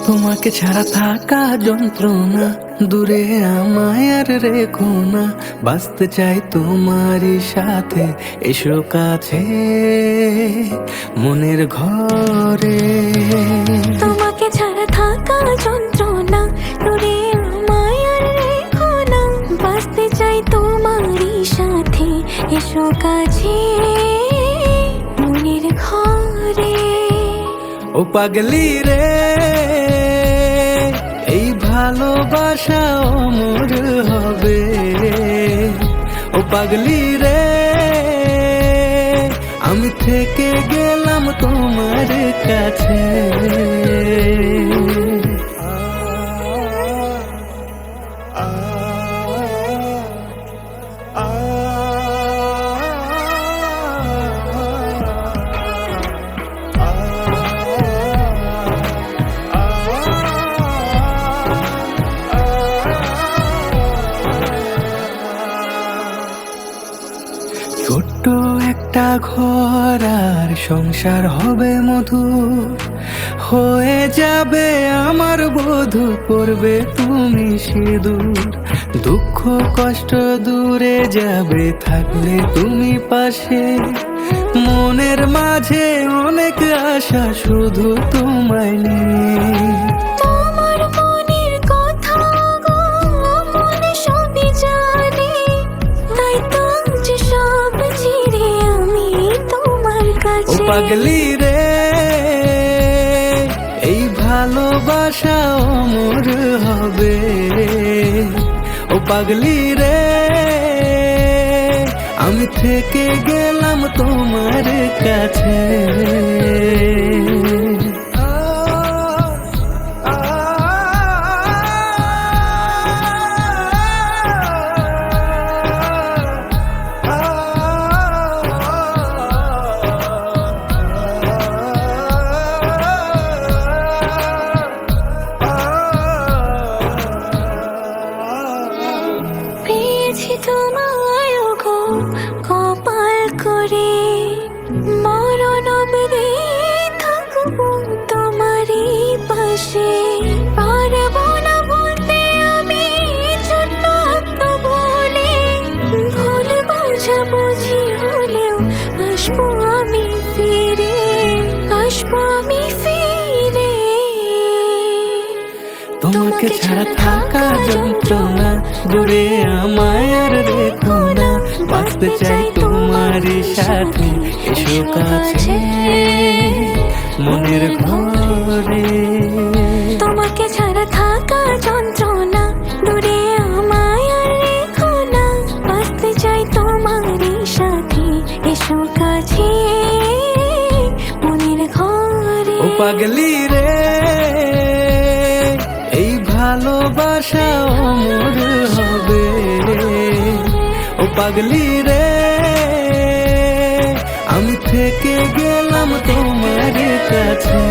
তোমাকে ছাড়া থাকা যন্ত্রণা, দূরে আমায় আর রেখো না। বাঁচতে চাই তোমারই সাথে, এসো কাছে মনের ঘরে। তোমাকে ছাড়া থাকা যন্ত্রণা, দূরে আমায় আর রেখো না। বাঁচতে চাই তোমারই সাথে, এসো কাছে মনের ঘরে। ও পাগলি রে, এই ভালোবাসা অমর হবে। ও পাগলি রে, আমি থেকে গেলাম তোমার কাছে। ছোট্ট একটা ঘর আর সংসার হবে মধুর, হয়ে যাবে আমার বধূ, পড়বে তুমি সিঁদুর। দুঃখ কষ্ট দূরে যাবে থাকলে তুমি পাশে, মনের মাঝে অনেক আশা শুধু তোমায় নিয়ে। তোমার মনের কথা গো মনে সবই জানে, তাই তো যে সব ছেড়ে আমি তোমার ও কাছে। পাগলি রে, এই ভালোবাসা অমর হবে। ও পাগলি রে, আমি থেকে গেলাম তোমার কাছে। পেয়েছি তোমায় গো কপাল করে, মরণ অবধি থাকবো তোমারই পাশে। পারবো না বলতে আমি ছোট্ট একটা বলে, ভুল বোঝাবুঝি হলেও আসবো আমি ফিরে, আসবো আমি ফিরে। তোমাকে ছাড়া থাকা যন্ত্রণা, দূরে আমায় আর রেখো না। বাঁচতে চাই তোমারই সাথে, এসো কাছে মনের ঘরে। তোমাকে ছাড়া থাকা যন্ত্রণা, দূরে আমায় আর রেখো না। বাঁচতে চাই তোমারই সাথে, এসো কাছে মনের ঘরে। ও পাগলি রে, এই ভালোবাসা অমর হবে। ও পাগলি রে, আমি থেকে গেলাম তোমার কাছে।